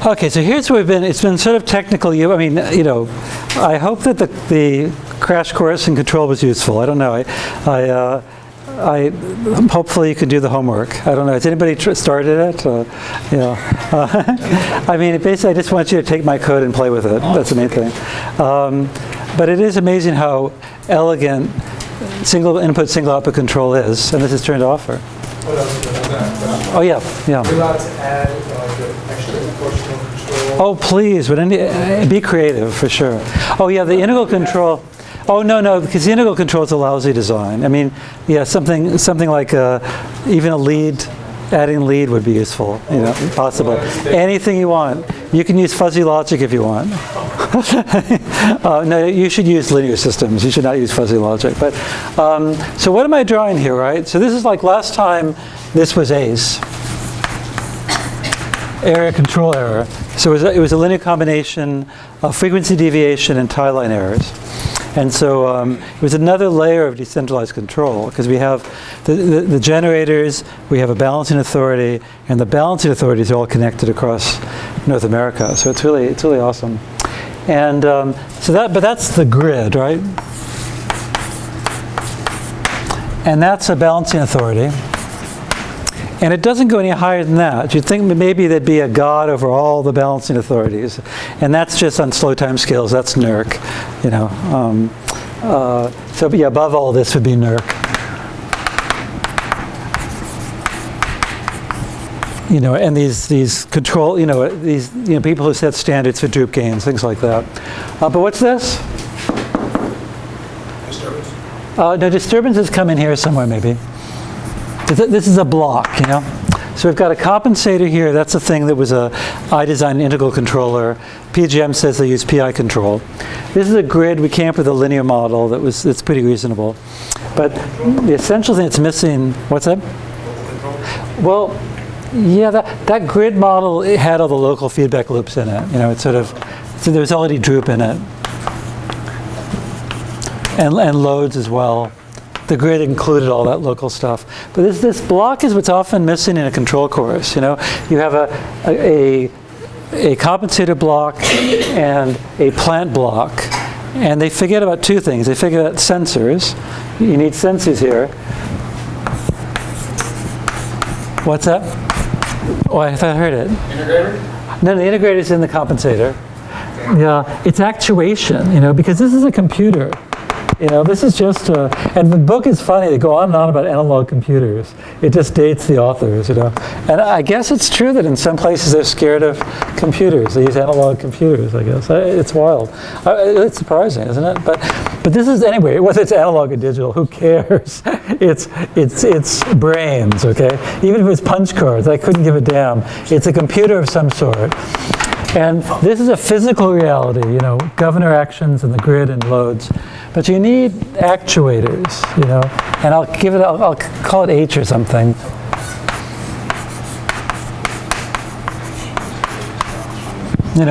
Okay, so here's where we've been. It's been sort of technical. I mean, I hope that the crash course in control was useful. I don't know. I hopefully you can do the homework. I don't know. Has anybody started it? I mean, basically, I just want you to take my code and play with it. That's the main thing. But it is amazing how elegant single input, single output control is. And this is turned off. Or? Oh yeah. Are we allowed to add the extra proportional control? Oh please, be creative for sure. Oh yeah, the integral control. Oh no, because the integral control is a lousy design. I mean, yeah, something like even a lead, adding lead would be useful. Possible. Anything you want. You can use fuzzy logic if you want. No, you should use linear systems. You should not use fuzzy logic. But so what am I drawing here, right? So this is like last time. This was ACE. Area control error. So it was a linear combination of frequency deviation and tie line errors. And so it was another layer of decentralized control because we have the generators, we have a balancing authority, and the balancing authorities are all connected across North America. So it's really awesome. And but that's the grid, right? And that's a balancing authority. And it doesn't go any higher than that. You'd think maybe there'd be a God over all the balancing authorities. And that's just on slow time scales. That's NERC. So yeah, above all this would be NERC. And these control, these people who set standards for droop gains, things like that. But what's this? Disturbance. No, disturbances come in here somewhere maybe. This is a block, So we've got a compensator here. That's a thing that was I designed an integral controller. PGM says they use PI control. This is a grid. We came up with a linear model that's pretty reasonable. But the essential thing that's missing, what's that? Well, yeah, that grid model, it had all the local feedback loops in it. So there was already droop in it. And loads as well. The grid included all that local stuff. But this block is what's often missing in a control course. You have a compensator block and a plant block. And they forget about two things. They forget about sensors. You need sensors here. What's that? Oh, I thought I heard it. Integrator? No, the integrator is in the compensator. Yeah, it's actuation, because this is a computer. This is just and the book is funny. They go on and on about analog computers. It just dates the authors, And I guess it's true that in some places they're scared of computers. They use analog computers, I guess. It's wild. It's surprising, isn't it? But this is, anyway, whether it's analog or digital, who cares? It's brains, okay? Even if it's punch cards, I couldn't give a damn. It's a computer of some sort. And this is a physical reality, governor actions and the grid and loads. But you need actuators, and I'll call it H or something.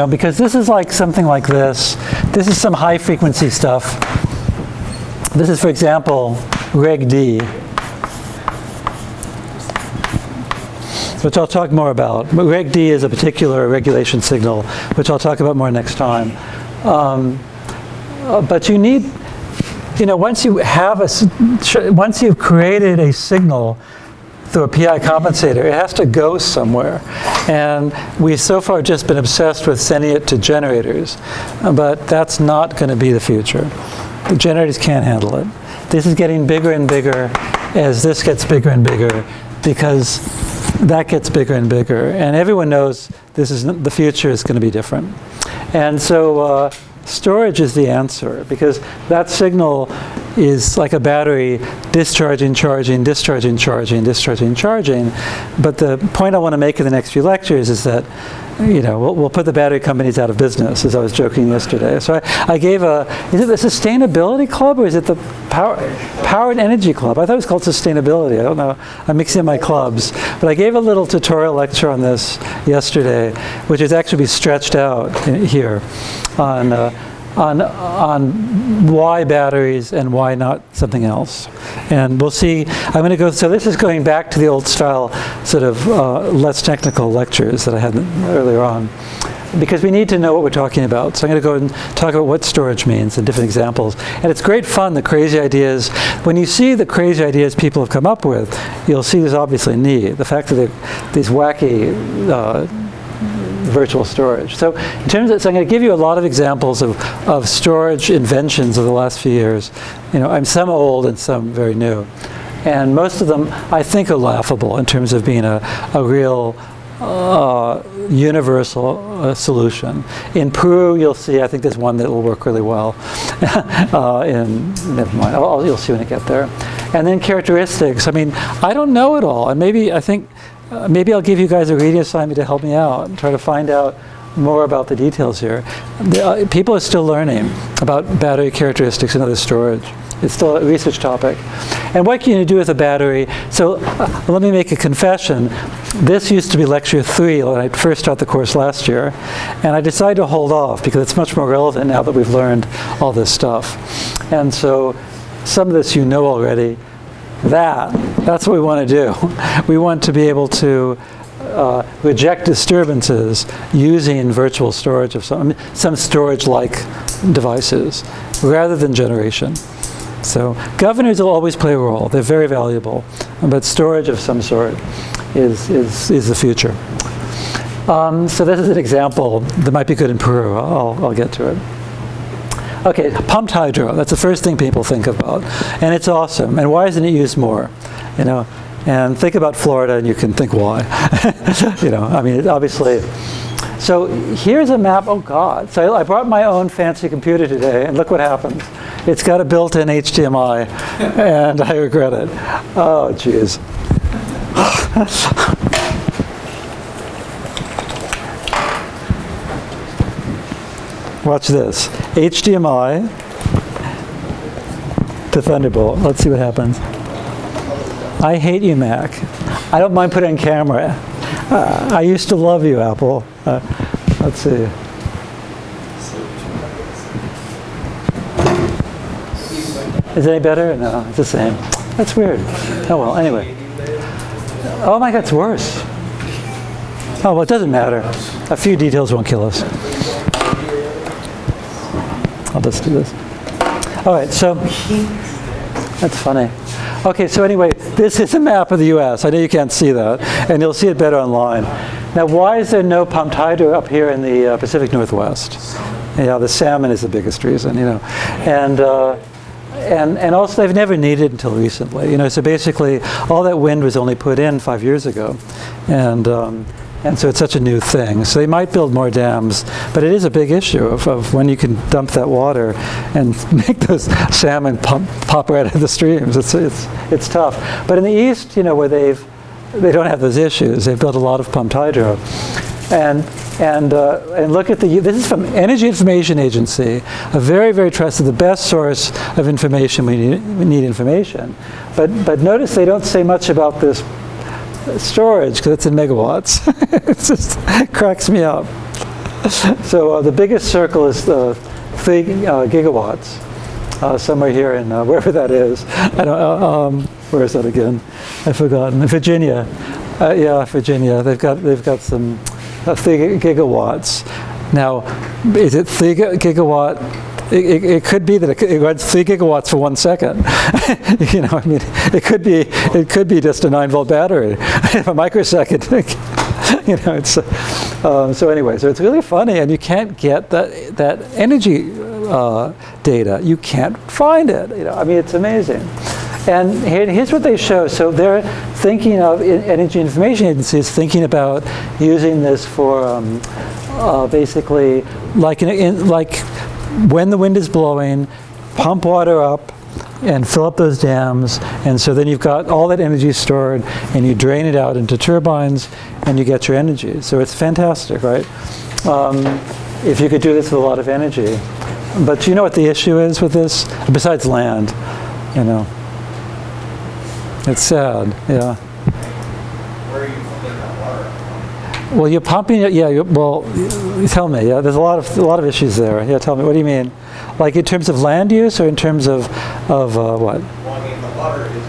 Because this is like something like this. This is some high frequency stuff. This is, for example, Reg D, which I'll talk more about. But Reg D is a particular regulation signal, which I'll talk about more next time. But you need, once you've created a signal through a PI compensator, it has to go somewhere. And we've so far just been obsessed with sending it to generators, but that's not going to be the future. The generators can't handle it. This is getting bigger and bigger as this gets bigger and bigger, because that gets bigger and bigger. And everyone knows the future is going to be different. And so storage is the answer, because that signal is like a battery discharging, charging, discharging, charging, discharging, charging. But the point I want to make in the next few lectures is that we'll put the battery companies out of business, as I was joking yesterday. So I gave is it the Sustainability Club or is it the Power and Energy Club? I thought it was called Sustainability. I don't know. I'm mixing up my clubs. But I gave a little tutorial lecture on this yesterday, which is actually stretched out here on on why batteries and why not something else. And we'll see, I'm going to go, so this is going back to the old style sort of less technical lectures that I had earlier on, because we need to know what we're talking about. So I'm going to go and talk about what storage means and different examples. And it's great fun, the crazy ideas. When you see the crazy ideas people have come up with, you'll see there's obviously need. The fact that these wacky virtual storage. So in terms of, so I'm going to give you a lot of examples of storage inventions of the last few years. You know, I'm some old and some very new. And most of them, I think, are laughable in terms of being a real universal solution. In Peru, you'll see, I think there's one that will work really well. Never mind, you'll see when I get there. And then characteristics. I mean, I don't know it all. And maybe, I think, maybe I'll give you guys a reading assignment to help me out and try to find out more about the details here. People are still learning about battery characteristics and other storage. It's still a research topic. And what can you do with a battery? So let me make a confession. This used to be lecture 3 when I first taught the course last year. And I decided to hold off because it's much more relevant now that we've learned all this stuff. And so some of this you know already. That's what we want to do. We want to be able to reject disturbances using virtual storage of some storage-like devices rather than generation. So governors will always play a role. They're very valuable. But storage of some sort is the future. So this is an example that might be good in Peru. I'll get to it. Okay, pumped hydro. That's the first thing people think about. And it's awesome. And why isn't it used more? You know, and think about Florida and you can think why. You know, I mean, obviously. So here's a map. Oh, God. So I brought my own fancy computer today, and look what happens. It's got a built-in HDMI, and I regret it. Oh, geez. Watch this. HDMI to Thunderbolt. Let's see what happens. I hate you, Mac. I don't mind putting on camera. I used to love you, Apple. Let's see. Is it any better? No, it's the same. That's weird. Oh, well, anyway. Oh my God, it's worse. Oh, well, it doesn't matter. A few details won't kill us. I'll just do this. All right, so that's funny. Okay, so anyway, this is a map of the US. I know you can't see that, and you'll see it better online. Now, why is there no pumped hydro up here in the Pacific Northwest? Yeah, the salmon is the biggest reason, you know. And also they've never needed it until recently. You know, so basically all that wind was only put in 5 years ago. And so it's such a new thing. So they might build more dams, but it is a big issue of when you can dump that water and make those salmon pop right out of the streams. It's tough. But in the east, you know, where they don't have those issues, they've built a lot of pumped hydro. And look at this is from Energy Information Agency, a very, very trusted, the best source of information we need information. But notice they don't say much about this storage because it's in megawatts. It just cracks me up. So the biggest circle is 3 gigawatts, somewhere here in wherever that is. I don't. Where is that again? I've forgotten. Virginia. Yeah, Virginia. They've got some 3 gigawatts. Now, is it 3 gigawatt? It could be that it runs 3 gigawatts for 1 second. You know, I mean, it could be just a 9-volt battery, a microsecond. You know, it's so anyway. So it's really funny, and you can't get that energy data. You can't find it. You know, I mean, it's amazing. And here's what they show. So they're thinking of, Energy Information Agency is thinking about using this for basically like when the wind is blowing, pump water up and fill up those dams. And so then you've got all that energy stored and you drain it out into turbines and you get your energy. So it's fantastic, right? If you could do this with a lot of energy. But you know what the issue is with this? Besides land, you know. It's sad, yeah. Where are you putting that water? Well, you're pumping it. Yeah. Well, tell me. Yeah. There's a lot of issues there. Yeah. Tell me. What do you mean? Like in terms of land use, or in terms of what? Well, I mean, the water is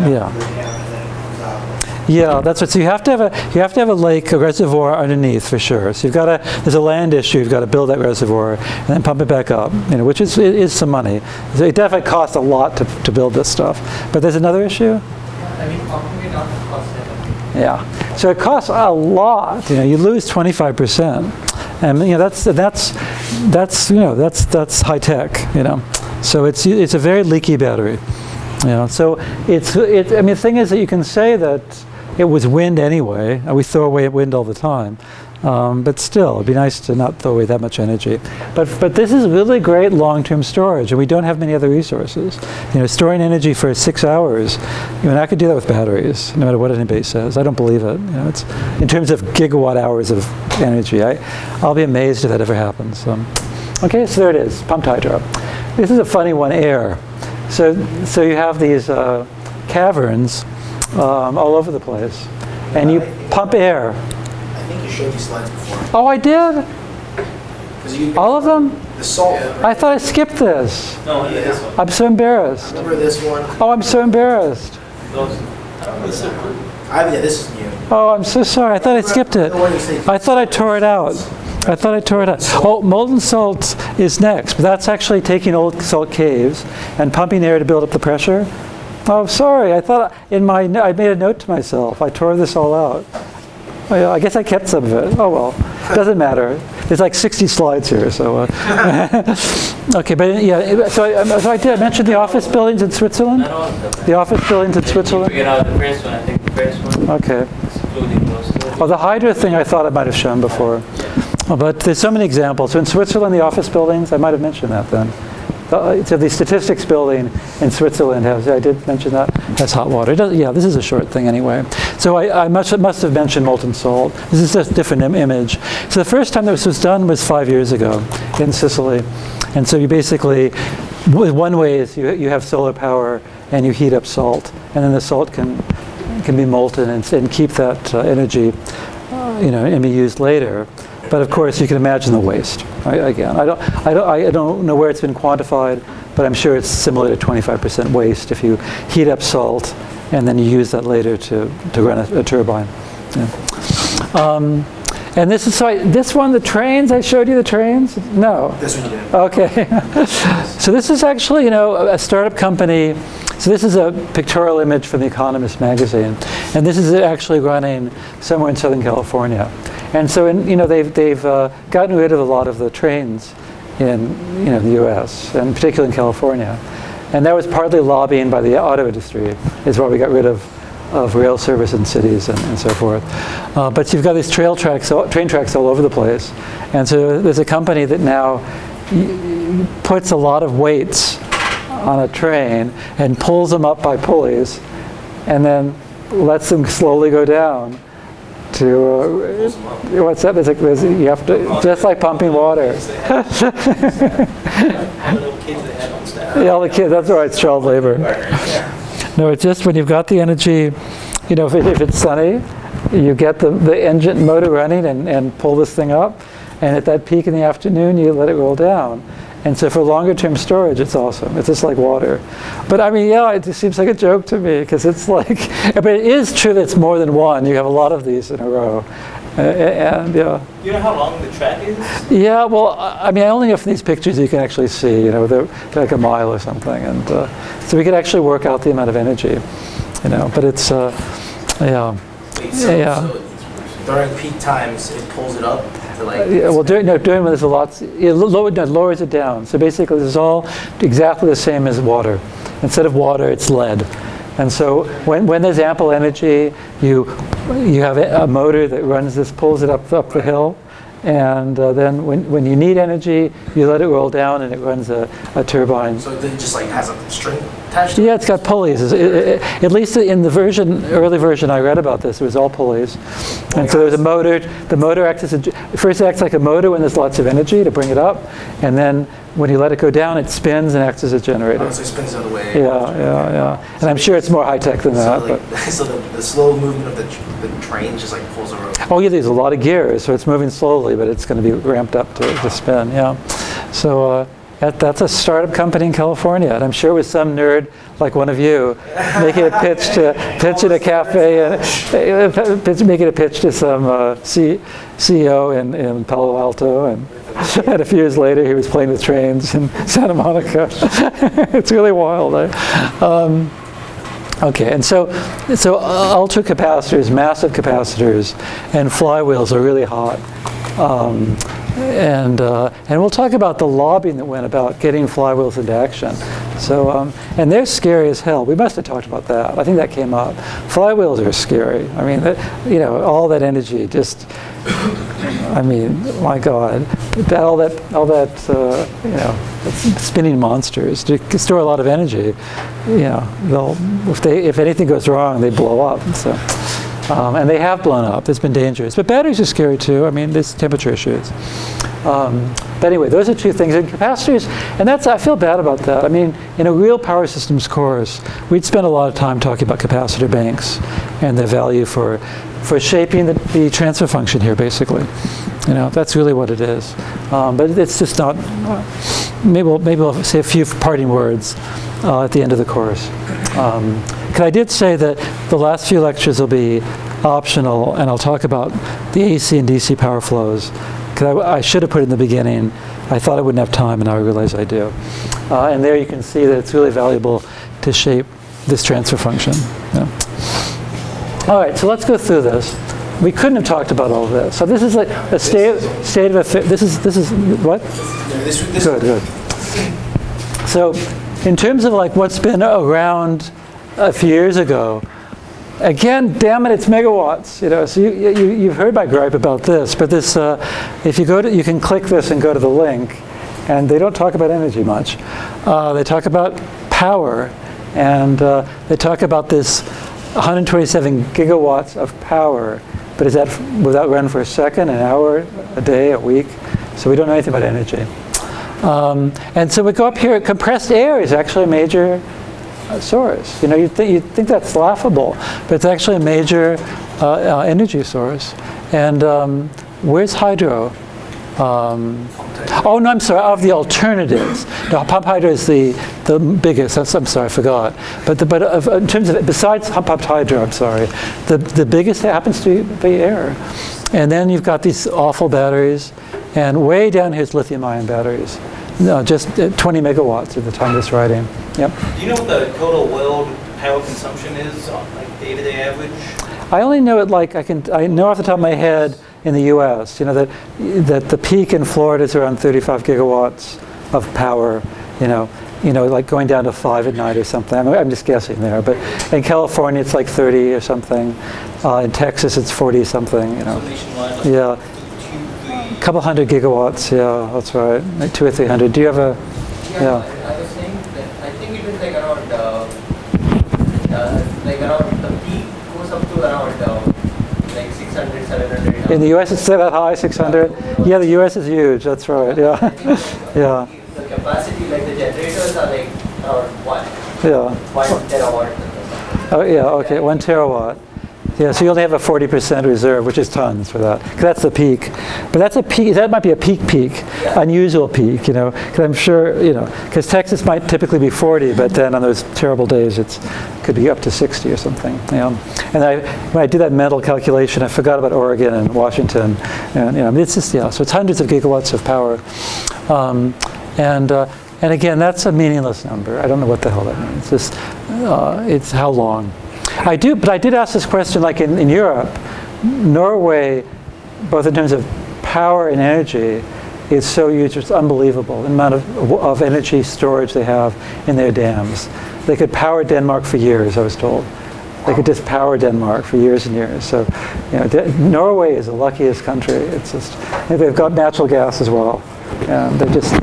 going Yeah. down to the dam and then it comes out. Yeah, that's what. So you have to have a lake, a reservoir underneath for sure. So there's a land issue. You've got to build that reservoir and then pump it back up. Which is some money. So it definitely costs a lot to build this stuff. But there's another issue. I mean, pumping it out costs anything. Yeah. So it costs a lot. You lose 25%, and that's high tech. So it's a very leaky battery. So I mean, the thing is that you can say that it was wind anyway, and we throw away wind all the time. But still, it'd be nice to not throw away that much energy. But this is really great long-term storage, and we don't have many other resources. Storing energy for 6 hours, I could do that with batteries, no matter what anybody says. I don't believe it. It's in terms of gigawatt hours of energy. I'll be amazed if that ever happens. Okay, so there it is, pumped hydro. This is a funny one, air. So you have these caverns all over the place, and you pump air. I think you showed these slides before. Oh, I did? 'Cause you, All of them? the salt. I thought I skipped this. No, Yeah. this one. I'm so embarrassed. Remember this one? Oh, I'm so embarrassed. Those. Yeah, this is new. Oh, I'm so sorry. I thought I skipped it. I thought I tore it out. Oh, molten salt is next, but that's actually taking old salt caves and pumping air to build up the pressure. Oh, sorry. I thought I made a note to myself. I tore this all out. Oh, yeah, I guess I kept some of it. Oh well, doesn't matter. There's like 60 slides here, so. Okay, but yeah. So I did. I mentioned the office buildings in Switzerland. Not all of them. The office buildings in You Switzerland. figured out the first one. I think the first one, Okay. excluding those two. Well, the Hydra thing I thought I might have shown before. But there's so many examples. So in Switzerland, the office buildings, I might have mentioned that then. So the statistics building in Switzerland I did mention that, has hot water. Yeah, this is a short thing anyway. So I must have mentioned molten salt. This is just a different image. So the first time this was done was 5 years ago in Sicily. And so you basically, one way is you have solar power and you heat up salt. And then the salt can be molten and keep that energy, and be used later. But of course, you can imagine the waste. Right? Again, I don't know where it's been quantified, but I'm sure it's similar to 25% waste if you heat up salt and then you use that later to run a turbine. Yeah. And this one, the trains. I showed you the trains. No. This one you did. Okay. So this is actually, a startup company. So this is a pictorial image from The Economist magazine, and this is actually running somewhere in Southern California. And so, they've gotten rid of a lot of the trains in, the U.S. and particularly in California, and that was partly lobbying by the auto industry. Is why we got rid of rail service in cities and so forth. But you've got these train tracks all over the place, and so there's a company that now puts a lot of weights on a train and pulls them up by pulleys, and then lets them slowly go down to what's that? You have to, just like pumping water. All the little kids they had on staff. Yeah, all the kids. That's right. It's child labor. No, it's just when you've got the energy. If it's sunny, you get the engine motor running and pull this thing up, and at that peak in the afternoon, you let it roll down. And so for longer term storage, it's awesome. It's just like water. But I mean, yeah, it just seems like a joke to me because it's like, but it is true that it's more than one. You have a lot of these in a row. And yeah. You know how long the track is? Yeah, well, I mean, I only have these pictures you can actually see, they're like a mile or something. And so we could actually work out the amount of energy, but it's, yeah. Wait, so, Yeah. so during peak times, it pulls it up to like. Yeah, well, during when there's a lot, it lowers it down. So basically, this is all exactly the same as water. Instead of water, it's lead. And so when there's ample energy, you have a motor that runs this, pulls it up the hill, and then when you need energy, you let it roll down and it runs a turbine. So it just like has a string attached to it? Yeah, it's got pulleys. At least in the early version I read about this, it was all pulleys. And so there's a motor. The motor acts first it acts like a motor when there's lots of energy to bring it up, and then when you let it go down, it spins and acts as a generator. So it spins the other way. Yeah. And I'm sure it's more high tech than that. So the slow movement of the train just like pulls the rope. Oh yeah, there's a lot of gears, so it's moving slowly, but it's going to be ramped up to spin. Yeah. So that's a startup company in California, and I'm sure it was some nerd like one of you making a pitch at a cafe and making a pitch to some CEO in Palo Alto, and a few years later he was playing with trains in Santa Monica. It's really wild. Okay, and so ultra capacitors, massive capacitors, and flywheels are really hot. And we'll talk about the lobbying that went about getting flywheels into action. So, and they're scary as hell. We must have talked about that. I think that came up. Flywheels are scary. I mean, all that energy just, I mean, my God, all that spinning monsters to store a lot of energy. If anything goes wrong, they blow up. So. And they have blown up. It's been dangerous. But batteries are scary too. I mean, there's temperature issues. But anyway, those are two things. And capacitors, and I feel bad about that. I mean, in a real power systems course, we'd spend a lot of time talking about capacitor banks and their value for shaping the transfer function here, basically. That's really what it is. But it's just not, maybe we'll say a few parting words at the end of the course. Because I did say that the last few lectures will be optional, and I'll talk about the AC and DC power flows. Because I should have put it in the beginning. I thought I wouldn't have time, and now I realize I do. And there you can see that it's really valuable to shape this transfer function. Yeah. All right, so let's go through this. We couldn't have talked about all of this. So this is like a state of affairs. This is what? Good. So in terms of like what's been around a few years ago, again, damn it, it's megawatts. So you've heard my gripe about this, but this, if you you can click this and go to the link, and they don't talk about energy much. They talk about power, and they talk about this 127 gigawatts of power. But is that without run for a second, an hour, a day, a week? So we don't know anything about energy. And so we go up here. Compressed air is actually a major source. You'd think that's laughable, but it's actually a major energy source. And where's hydro? Oh no, I'm sorry. Of the alternatives, no, pump hydro is the biggest. I'm sorry, I forgot. But in terms of besides pumped hydro, I'm sorry, the biggest happens to be air. And then you've got these awful batteries, and way down here is lithium-ion batteries. No, just 20 megawatts at the time of this writing. Yep. Do you know what the total world power consumption is on like day-to-day average? I only know it I know off the top of my head in the U.S. That the peak in Florida is around 35 gigawatts of power. Like going down to 5 at night or something. I'm just guessing there, but in California it's like 30 or something. In Texas it's 40 something. So nationwide, like Yeah. 2, 3. A couple hundred gigawatts. Yeah, that's right. Like 200 or 300. Do you have a? Yeah. I was saying that I think it is like around the peak goes up to around like 600, 700. In the U.S. it's that high, 600. Yeah, the U.S. is huge. That's right. Yeah. Yeah. The capacity, like the generators are like around 1 Yeah. terawatt. Oh yeah. Okay. 1 terawatt. Yeah, so you only have a 40% reserve, which is tons for that. 'Cause that's the peak. But that's a peak. That might be a peak, unusual peak. Because I'm sure, because Texas might typically be 40, but then on those terrible days, could be up to 60 or something. And when I did that mental calculation, I forgot about Oregon and Washington, and it's just so it's hundreds of gigawatts of power, and again, that's a meaningless number. I don't know what the hell that means. It's how long. But I did ask this question, like in Europe, Norway, both in terms of power and energy, is so huge, it's unbelievable, the amount of energy storage they have in their dams. They could power Denmark for years, I was told. They could just power Denmark for years and years. So, Norway is the luckiest country. It's just, they've got natural gas as well. And they just,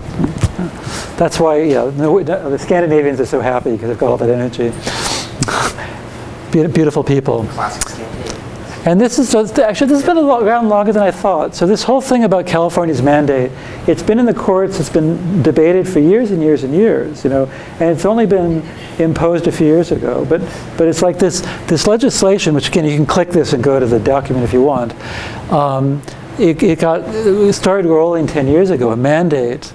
that's why, the Scandinavians are so happy because they've got all that energy. Beautiful people. Classic Scandinavia. And this has been around longer than I thought. So this whole thing about California's mandate, it's been in the courts, it's been debated for years and years and years, and it's only been imposed a few years ago. But it's like this legislation, which again, you can click this and go to the document if you want. It started rolling 10 years ago, a mandate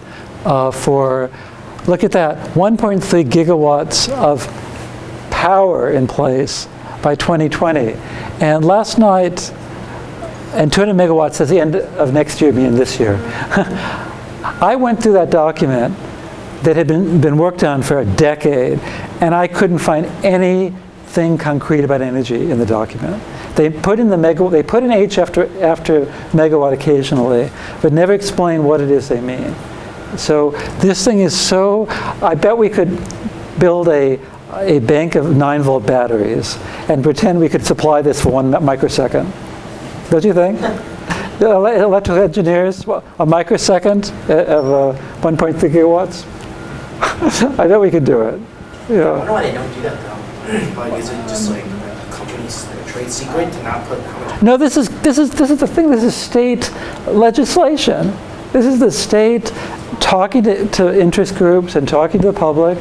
for, look at that, 1.3 gigawatts of power in place by 2020. And last night, and 200 megawatts at the end of next year, meaning this year. I went through that document that had been worked on for a decade, and I couldn't find anything concrete about energy in the document. They put in they put in H after megawatt occasionally, but never explain what it is they mean. So this thing is so, I bet we could build a bank of 9-volt batteries and pretend we could supply this for 1 microsecond. Don't you think? The electrical engineers, a microsecond of 1.3 gigawatts? I bet we could do it. I don't know why they don't do that though. Like, is it just like a company's trade secret to not put how much? No, this is the thing. This is state legislation. This is the state talking to interest groups and talking to the public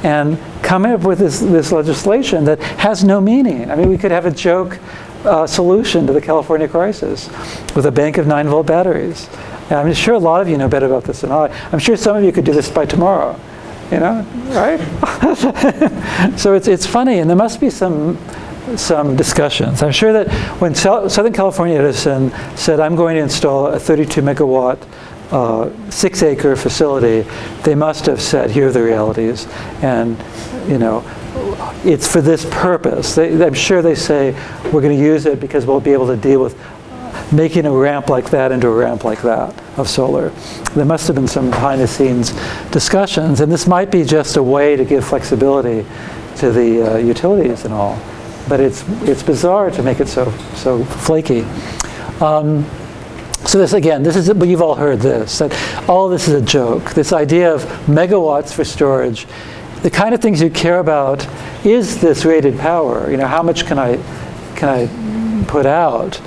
and coming up with this legislation that has no meaning. I mean, we could have a joke solution to the California crisis with a bank of 9-volt batteries. And I'm sure a lot of you know better about this than I. I'm sure some of you could do this by tomorrow, right? So it's funny, and there must be some discussions. I'm sure that when Southern California Edison said, I'm going to install a 32 megawatt 6-acre facility, they must have said, here are the realities, and it's for this purpose. I'm sure they say, we're going to use it because we'll be able to deal with making a ramp like that into a ramp like that of solar. There must have been some behind-the-scenes discussions, and this might be just a way to give flexibility to the utilities and all. But it's bizarre to make it so flaky. So this is, well, you've all heard this, that all this is a joke. This idea of megawatts for storage, the kind of things you care about is this rated power. How much can I put out?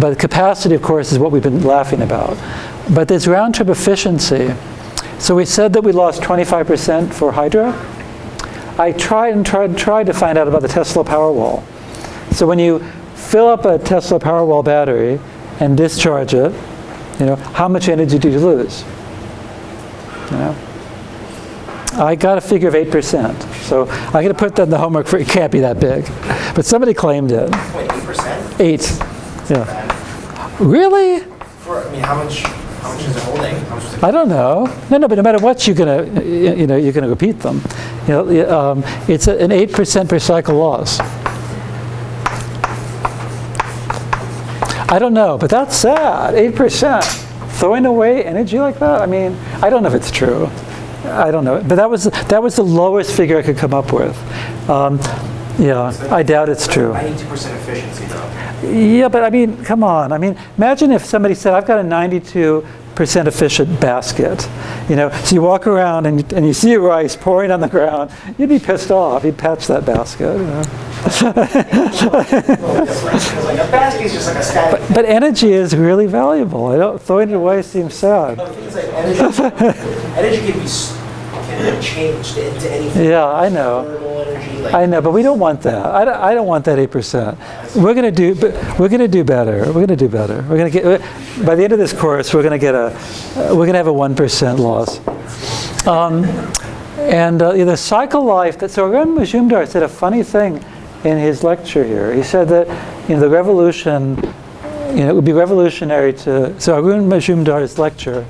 But capacity, of course, is what we've been laughing about. But there's round trip efficiency. So we said that we lost 25% for hydro. I tried to find out about the Tesla Powerwall. So when you fill up a Tesla Powerwall battery and discharge it, how much energy do you lose? I got a figure of 8%. So I'm going to put that in the homework for, it can't be that big. But somebody claimed it. Wait, 8%? 8, yeah. Really? How much is it holding? How much is it? I don't know. No, but no matter what, you're gonna repeat them. It's an 8% per cycle loss. I don't know, but that's sad. 8%. Throwing away energy like that? I mean, I don't know if it's true. I don't know. But that was the lowest figure I could come up with. I doubt it's true. 92% efficiency though. Yeah, but I mean, come on. I mean, imagine if somebody said, I've got a 92% efficient basket. So you walk around and you see your rice pouring on the ground, you'd be pissed off. You'd patch that basket. Like a basket is just like a static. But energy is really valuable. Throwing it away seems sad. No, the thing is, like, energy can be changed into anything. Yeah, I know. Thermal energy, like, I know, but we don't want that. I don't want that 8%. We're going to do better. We're going to do better. We're going to get, by the end of this course, we're going to have a 1% loss. The cycle life. So Arun Majumdar said a funny thing in his lecture here. He said that the revolution, it would be revolutionary to. So Arun Majumdar's lecture.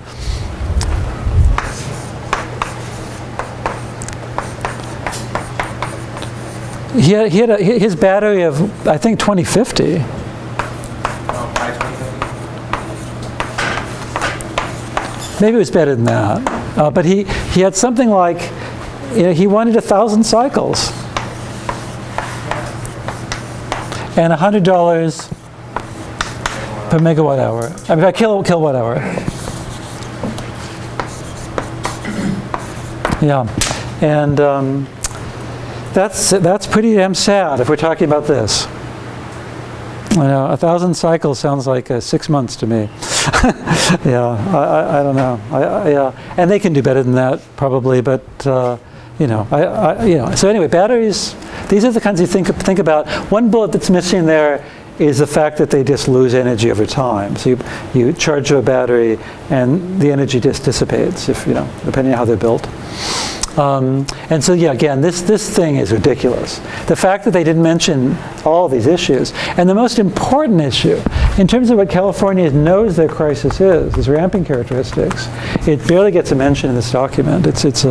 He had his battery of, I think, 2050. Maybe it was better than that. But he had something like, he wanted 1,000 cycles. and $100 per megawatt hour. I mean, kilowatt hour. Yeah, and that's pretty damn sad if we're talking about this. You know, 1,000 cycles sounds like 6 months to me. Yeah, I don't know. Yeah, and they can do better than that probably, but you know, you know. So anyway, batteries. These are the kinds you think about. One bullet that's missing there is the fact that they just lose energy over time. So you charge a battery, and the energy just dissipates, if you know, depending on how they're built. And so, yeah, again, this thing is ridiculous. The fact that they didn't mention all these issues, and the most important issue, in terms of what California knows their crisis is ramping characteristics. It barely gets a mention in this document. It's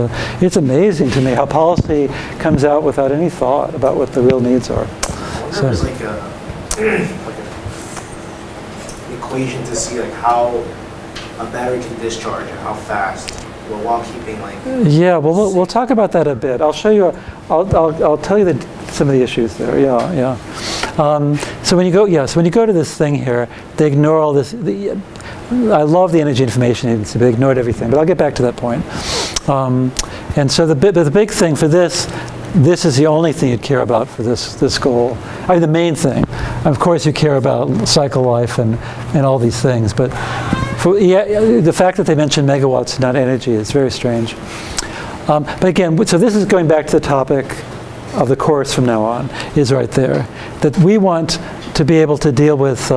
amazing to me how policy comes out without any thought about what the real needs are. I wonder if there's like an equation to see like how a battery can discharge and how fast, while keeping like. Yeah, well, we'll talk about that a bit. I'll show you. I'll tell you some of the issues there. Yeah, yeah. So when you go to this thing here, they ignore all this. I love the Energy Information Agency, but they ignored everything. But I'll get back to that point. And so the big thing for this is the only thing you'd care about for this goal. I mean, the main thing. Of course, you care about cycle life and all these things, but the fact that they mention megawatts, not energy, is very strange. But again, so this is going back to the topic of the course from now on, is right there. That we want to be able to deal with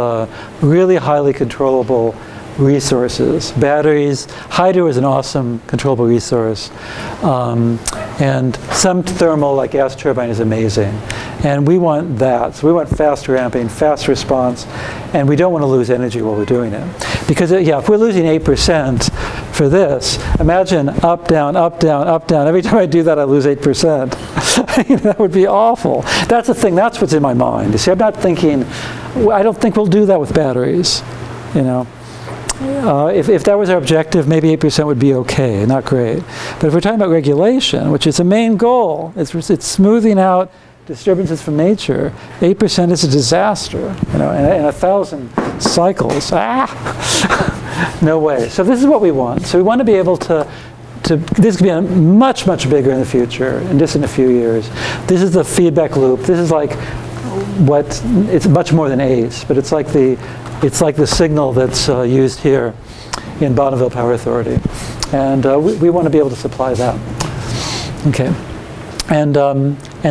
really highly controllable resources. Batteries, hydro is an awesome controllable resource. And some thermal, like gas turbine, is amazing. And we want that. So we want fast ramping, fast response, and we don't want to lose energy while we're doing it. Because, yeah, if we're losing 8% for this, imagine up, down, up, down, up, down. Every time I do that, I lose 8%. That would be awful. That's the thing. That's what's in my mind. You see, I'm not thinking, I don't think we'll do that with batteries, you know. If that was our objective, maybe 8% would be okay, not great. But if we're talking about regulation, which is the main goal, it's smoothing out disturbances from nature, 8% is a disaster, you know, and 1,000 cycles, no way. So this is what we want. So we want to be able to this could be much, much bigger in the future, and just in a few years. This is the feedback loop. This is like it's much more than ACE, but it's like the signal that's used here in Bonneville Power Authority. And we want to be able to supply that. Okay. And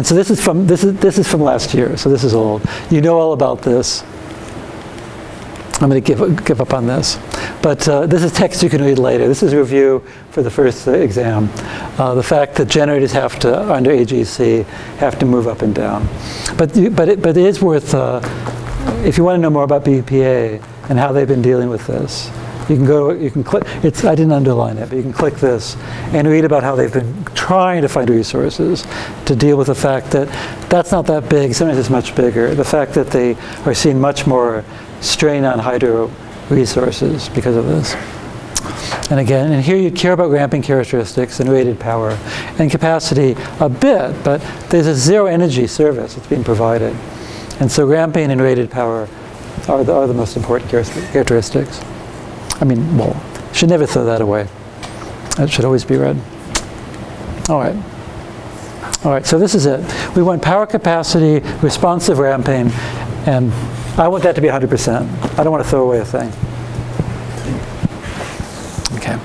so this is from last year, so this is old. You know all about this. I'm going to give up on this. But this is text you can read later. This is a review for the first exam. The fact that generators have to, under AGC, have to move up and down. But it is worth, if you want to know more about BPA and how they've been dealing with this, you can click, I didn't underline it, but you can click this and read about how they've been trying to find resources to deal with the fact that that's not that big, sometimes it's much bigger. The fact that they are seeing much more strain on hydro resources because of this. And again, and here you care about ramping characteristics and rated power and capacity a bit, but there's a zero energy service that's being provided. And so ramping and rated power are the most important characteristics. I mean, well, should never throw that away. That should always be read. All right, so this is it. We want power capacity, responsive ramping, and I want that to be 100%. I don't want to throw away a thing. Okay.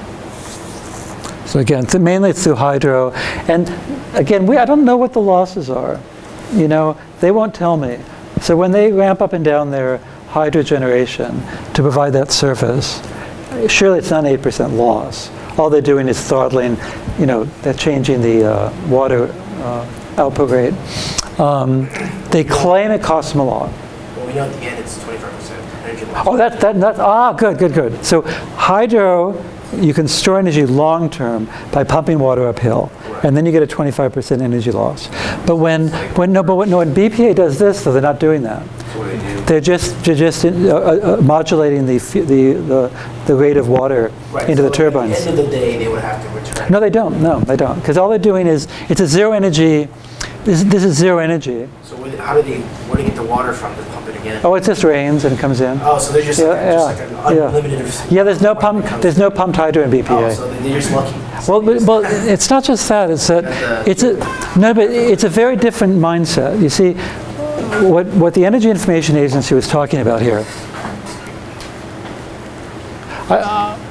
So again, mainly it's through hydro. And again, I don't know what the losses are. You know, they won't tell me. So when they ramp up and down their hydro generation to provide that service, surely it's not an 8% loss. All they're doing is throttling, you know, they're changing the water output rate. They claim it costs them a lot. Well, we know at the end it's 25% energy loss. Oh, good. So hydro, you can store energy long term by pumping water uphill, and then you get a 25% energy loss. But when BPA does this, though, they're not doing that. What do they do? They're just modulating the rate of water Right, into so the turbines. At the end of the day, they would have to return. No, they don't. No, they don't. Because all they're doing is, it's a zero energy, this is zero energy. So where do they get the water from to pump it again? Oh, it just rains and it comes in. Oh, so they're just, like an unlimited. Yeah, there's no pumped hydro in BPA. Oh, so they're just lucky. Well, it's not just that. It's that it's a very different mindset. You see, what the Energy Information Agency was talking about here.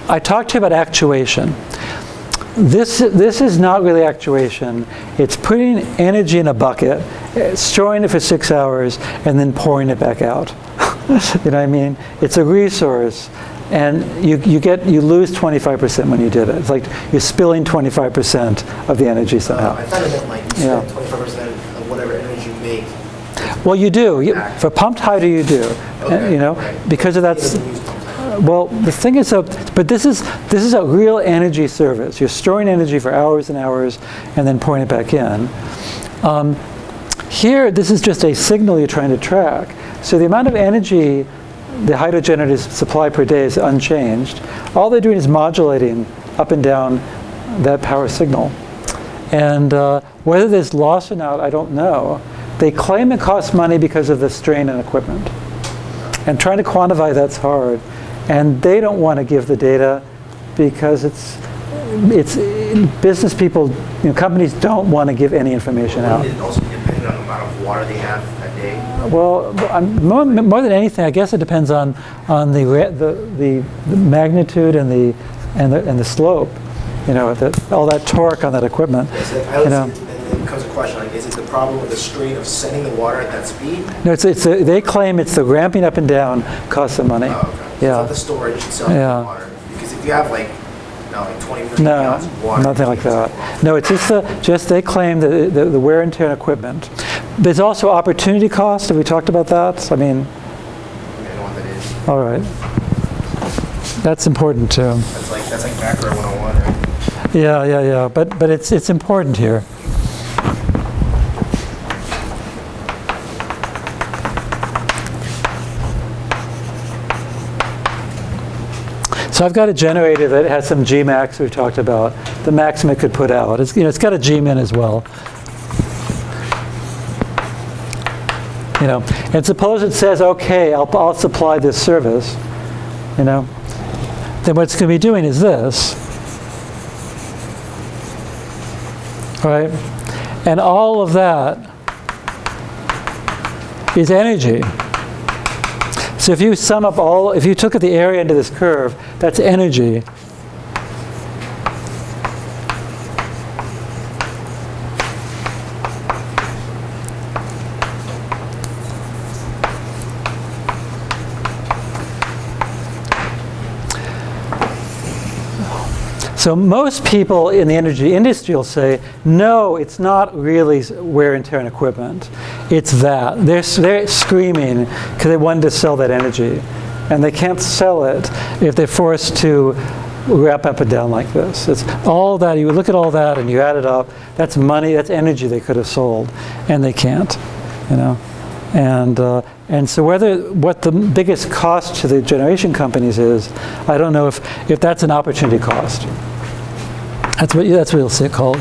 I talked to you about actuation. This is not really actuation. It's putting energy in a bucket, storing it for 6 hours, and then pouring it back out. You know what I mean? It's a resource, and you lose 25% when you did it. It's like you're spilling 25% of the energy somehow. I thought it meant like you spend 25% of whatever energy you make. Well, you do. For pumped hydro, you do. Okay, You know, right. because of that. He doesn't use pumped hydro. Well, the thing is, but this is a real energy service. You're storing energy for hours and hours, and then pouring it back in. Here, this is just a signal you're trying to track. So the amount of energy the hydro generators supply per day is unchanged. All they're doing is modulating up and down that power signal. And whether there's loss or not, I don't know. They claim it costs money because of the strain on equipment. And trying to quantify that's hard. And they don't want to give the data because it's business people, companies don't want to give any information out. Wouldn't it also be dependent on the amount of water they have that day? Well, more than anything, I guess it depends on the magnitude and the slope. All that torque on that equipment. Yes, and it becomes a question like, is it the problem with the strain of sending the water at that speed? No, they claim it's the ramping up and down costs them money. Oh, okay. So Yeah. it's not the storage itself Yeah. of the water. Because if you have like 20 million No, gallons of water. nothing like that. No, it's just they claim the wear and tear on equipment. There's also opportunity cost. Have we talked about that? I mean, I don't know what that is. all right. That's important too. That's like macro 101, right? Yeah. But it's important here. So I've got a generator that has some Gmax we've talked about, the maximum it could put out. It's got a Gmin as well. And suppose it says, okay, I'll supply this service, then what it's going to be doing is this, all right? And all of that is energy. So if you sum up if you took the area into this curve, that's energy. So most people in the energy industry will say, no, it's not really wear and tear on equipment. It's that. They're screaming because they wanted to sell that energy. And they can't sell it if they're forced to wrap up and down like this. It's all that. You look at all that and you add it up. That's money, that's energy they could have sold. And they can't, And so what the biggest cost to the generation companies is, I don't know if that's an opportunity cost. That's what you'll see it called.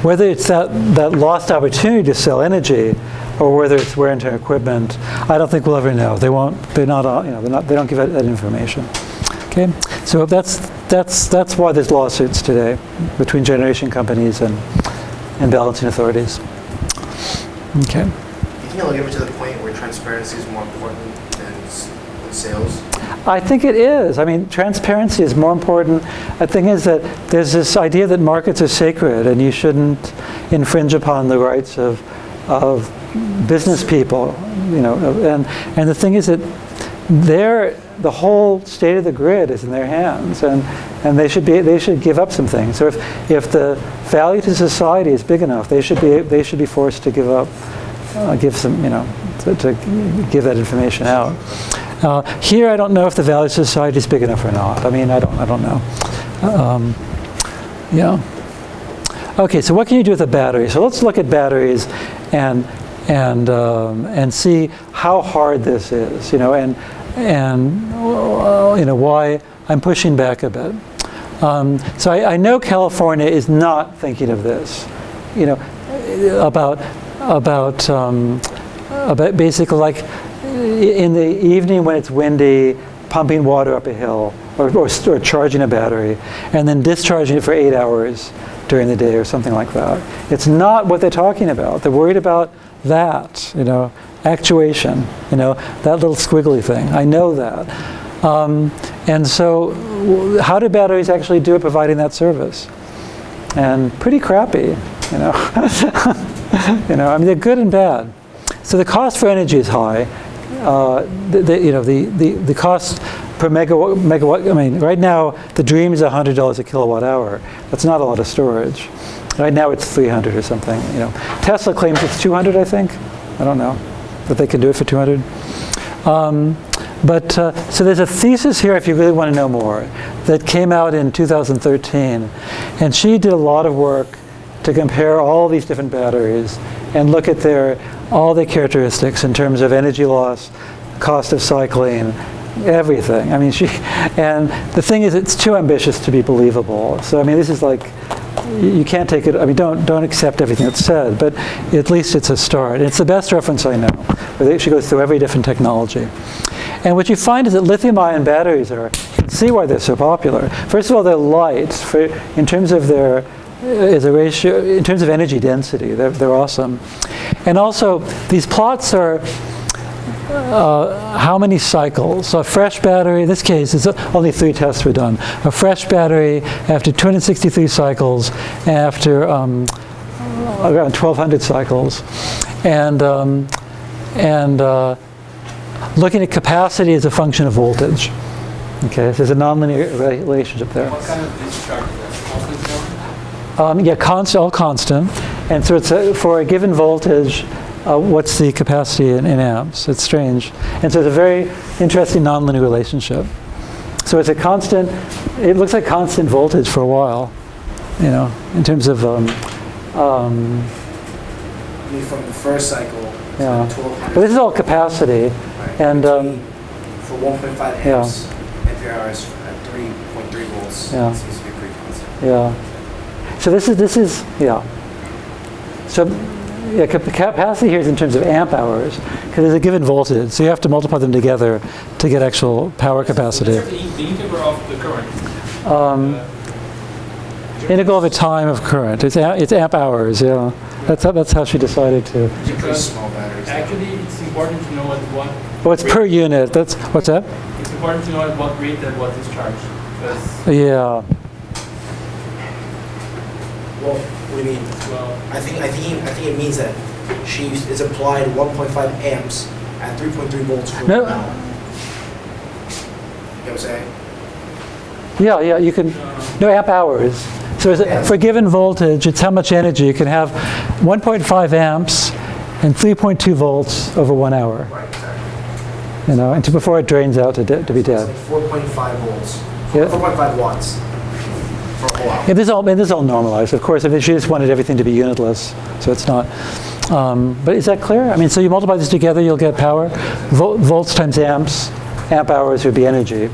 Whether it's that lost opportunity to sell energy, or whether it's wear and tear equipment, I don't think we'll ever know. They won't. They're not. They don't give that information. Okay. So that's why there's lawsuits today between generation companies and balancing authorities. Okay. Do you think it'll get to the point where transparency is more important than sales? I think it is. I mean, transparency is more important. The thing is that there's this idea that markets are sacred and you shouldn't infringe upon the rights of business people, and the thing is that the whole state of the grid is in their hands, and they should give up some things. So if the value to society is big enough, they should be forced to give up, give some, to give that information out. Here, I don't know if the value to society is big enough or not. I mean, I don't know. Yeah. Okay, so what can you do with a battery? So let's look at batteries and see how hard this is, you know, and you know why I'm pushing back a bit. So I know California is not thinking of this, you know, about basically like in the evening when it's windy, pumping water up a hill, or charging a battery, and then discharging it for 8 hours during the day or something like that. It's not what they're talking about. They're worried about that, you know, actuation, you know, that little squiggly thing. I know that. And so how do batteries actually do it providing that service? And pretty crappy, you know. You know, I mean, they're good and bad. So the cost for energy is high. You know, the cost per megawatt, I mean, right now, the dream is $100 a kilowatt hour. That's not a lot of storage. Right now, it's 300 or something, you know. Tesla claims it's 200, I think. I don't know, but they can do it for 200. So there's a thesis here, if you really want to know more, that came out in 2013. And she did a lot of work to compare all these different batteries and look at all their characteristics in terms of energy loss, cost of cycling, everything. I mean, and the thing is, it's too ambitious to be believable. So I mean, this is like, you can't take it, I mean, don't accept everything that's said, but at least it's a start. It's the best reference I know, where she goes through every different technology. And what you find is that lithium-ion batteries you can see why they're so popular. First of all, they're light. In terms of their is a ratio, in terms of energy density, they're awesome. And also, these plots are how many cycles. So a fresh battery, in this case, only 3 tests were done. A fresh battery after 263 cycles, after around 1,200 cycles. And looking at capacity as a function of voltage. Okay, so there's a nonlinear relationship there. What kind of discharge is that? Yeah, all constant. And so it's for a given voltage, what's the capacity in amps? It's strange. And so it's a very interesting nonlinear relationship. So it's a constant, it looks like constant voltage for a while, you know, in terms of I mean, from the first cycle, yeah. 1200. But this is all capacity. Right. And for 1.5 amps, ampere hours at 3.3 volts, Yeah. it seems to be pretty constant. yeah. So this is yeah. So yeah, capacity here is in terms of amp hours, because there's a given voltage, so you have to multiply them together to get actual power capacity. The integral of the current. Integral of a time of current. It's amp hours. Yeah, that's how she decided to. These are pretty small batteries. Actually, it's important to know at what. Oh, it's per unit. That's what's that? It's important to know at what rate that was discharged, because Yeah. Well, what do you mean? well, I think it means that it's applied 1.5 amps at 3.3 volts for No. 1 hour. You know what I'm saying? Yeah. You can. No, amp hours. So for a given voltage, it's how much energy you can have. 1.5 amps and 3.2 volts over 1 hour. Right, exactly. You know, and before it drains out to be It's dead. like 4.5 volts, Yeah. 4.5 watts for a whole hour. Yeah, this is all normalized, of course. I mean, she just wanted everything to be unitless, so it's not. But is that clear? I mean, so you multiply this together, you'll get power. Volts times amps, amp hours would be energy.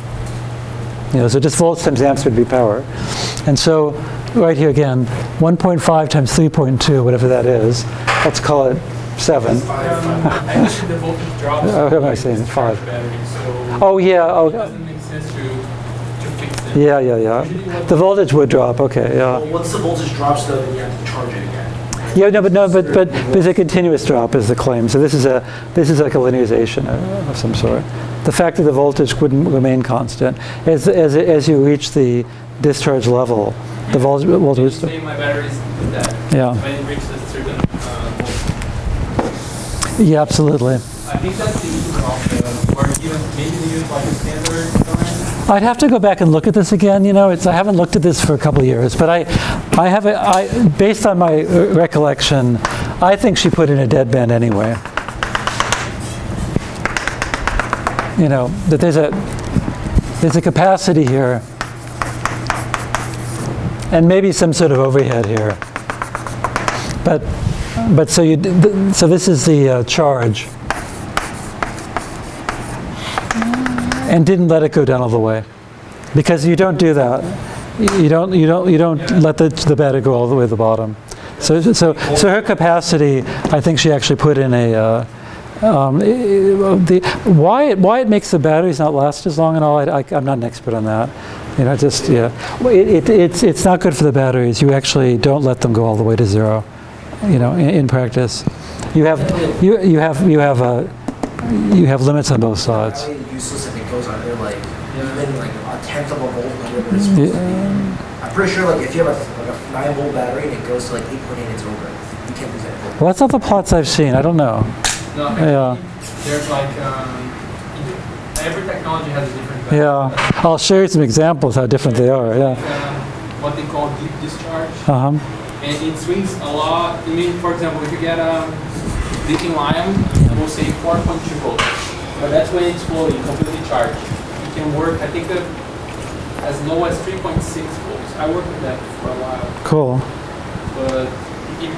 You know, so just volts times amps would be power. And so, right here again, 1.5 times 3.2, whatever that is. Let's call it 7. actually the voltage drops. Oh, what am I with saying? discharged 5. battery, so Oh yeah. it Oh doesn't make sense to fix it. yeah. Usually what The voltage would drop. Okay. Yeah. Well, once the voltage drops, though, then you have to charge it again. Yeah, but there's a continuous drop is the claim. So this is like a linearization of some sort. The fact that the voltage wouldn't remain constant as you reach the discharge level, the voltage. Say my battery is that. Yeah. When it reaches a certain voltage. Yeah, absolutely. I think that's the issue of or even maybe they use like a standard design. I'd have to go back and look at this again. You know, I haven't looked at this for a couple of years, but based on my recollection, I think she put in a deadband anyway. You know, that there's a capacity here, and maybe some sort of overhead here. But so so this is the charge, and didn't let it go down all the way, because you don't do that. You don't let the battery go all the way to the bottom. So her capacity, I think she actually put in a. Why it makes the batteries not last as long and all, I'm not an expert on that. You know, just yeah, it's not good for the batteries. You actually don't let them go all the way to zero. You know, in practice, you have limits on both sides. It's useless if it goes under like even like a tenth of a volt under it's supposed to be. I'm pretty sure like if you have a 9-volt battery and it goes to like 8.8, it's over. You can't use that. Well, that's not the plots I've seen. I don't know. No, Yeah. there's like, every technology has a different value. Yeah, I'll show you some examples how different they are. Yeah. What they call deep discharge. Uh-huh. And it swings a lot. I mean, for example, if you get a lithium ion, we'll say 4.2 volts. But that's when it's fully, completely charged. You can work, I think, as low as 3.6 volts. I worked with that for a while. Cool. But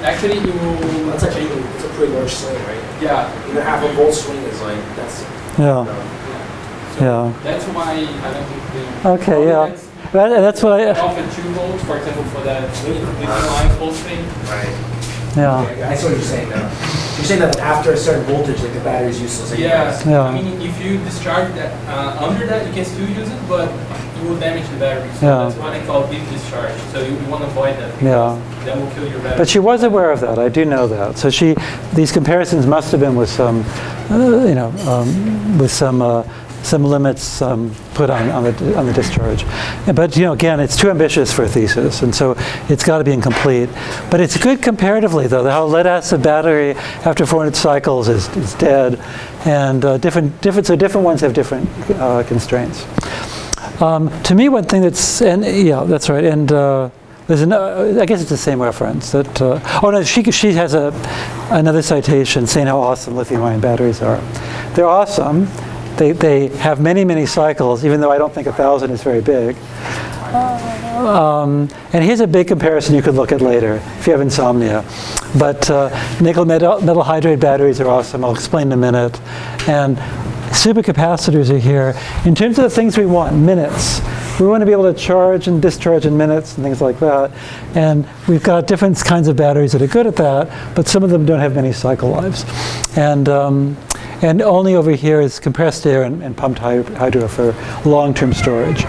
actually, That's actually it's a pretty large swing, right? yeah. Even half a volt swing is like that's. Yeah. So Yeah. that's why I don't think they. Okay. Yeah. That's what I. Off at 2 volts, for example, for that lithium ion pulse thing. Right. Yeah. Okay, I see what you're saying now. You're saying that after a certain voltage, like the battery is useless. anyways. Yeah. Yeah. I mean, if you discharge that under that, you can still use it, but you will damage the battery. So Yeah. that's why they call deep discharge. So you want to avoid that. Yeah. Because that will kill your battery. But she was aware of that. I do know that. So these comparisons must have been with some, with some limits put on the discharge. But again, it's too ambitious for a thesis, and so it's got to be incomplete. But it's good comparatively, though. How lead acid battery after 400 cycles is dead, and different ones have different constraints. To me, one thing that's that's right. And there's I guess it's the same reference that. Oh no, she has another citation saying how awesome lithium-ion batteries are. They're awesome. They have many cycles, even though I don't think 1,000 is very big. And here's a big comparison you could look at later if you have insomnia. But nickel metal hydride batteries are awesome. I'll explain in a minute. And supercapacitors are here. In terms of the things we want, minutes. We want to be able to charge and discharge in minutes and things like that. And we've got different kinds of batteries that are good at that, but some of them don't have many cycle lives. And only over here is compressed air and pumped hydro for long-term storage.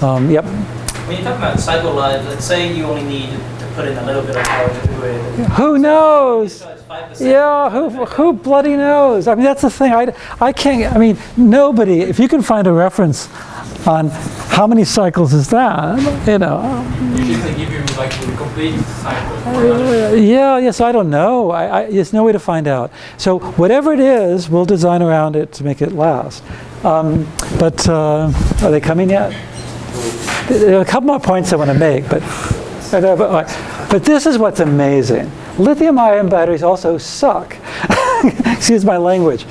Yep. When you talk about cycle life, let's say you only need to put in a little bit of power to do it. Who knows? So it's 5%. Yeah, who bloody knows? I mean, that's the thing. I can't. I mean, nobody. If you can find a reference on how many cycles is that, Usually they give you like the complete cycle. Yes, I don't know. There's no way to find out. So whatever it is, we'll design around it to make it last. But are they coming yet? There are a couple more points I want to make, but this is what's amazing. Lithium-ion batteries also suck. Excuse my language.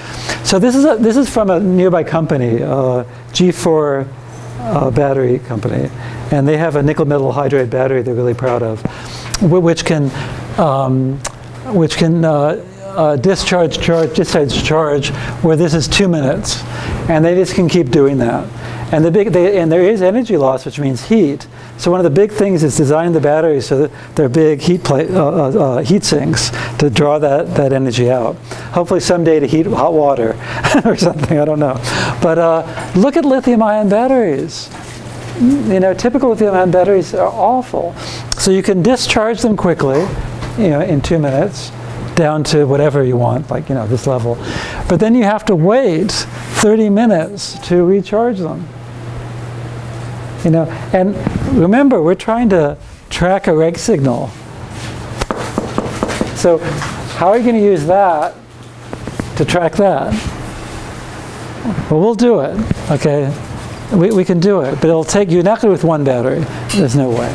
So this is from a nearby company, G4 battery company, and they have a nickel metal hydride battery they're really proud of, which can discharge charge where this is 2 minutes, and they just can keep doing that. And there is energy loss, which means heat. So one of the big things is designing the batteries so that they're big heat sinks to draw that energy out. Hopefully someday to heat hot water or something, I don't know. But look at lithium-ion batteries. Typical lithium-ion batteries are awful. So you can discharge them quickly, in 2 minutes, down to whatever you want, like this level. But then you have to wait 30 minutes to recharge them. And remember, we're trying to track a reg signal. So how are you going to use that to track that? Well, we'll do it, okay? We can do it, but it'll take you, not with one battery. There's no way.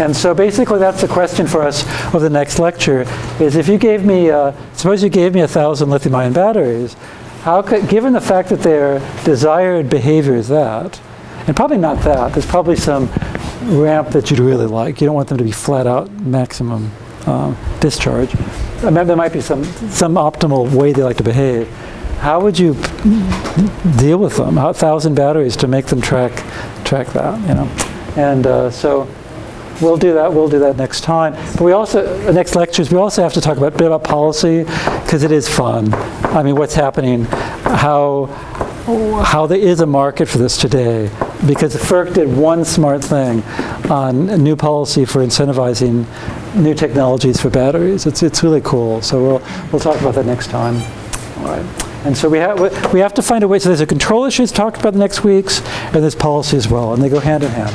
And so basically that's the question for us over the next lecture, is if you gave me, suppose you gave me 1,000 lithium-ion batteries, given the fact that their desired behavior is that, and probably not that, there's probably some ramp that you'd really like. You don't want them to be flat out maximum discharge. I mean, there might be some optimal way they like to behave. How would you deal with them? 1,000 batteries to make them track that, you know? And so we'll do that. We'll do that next time. But we also, next lectures, we also have to talk a bit about policy, because it is fun. I mean, what's happening, how there is a market for this today, because FERC did one smart thing on a new policy for incentivizing new technologies for batteries. It's really cool. So we'll talk about that next time. All right. And so we have to find a way. So there's a control issues talked about the next weeks, and there's policy as well, and they go hand in hand.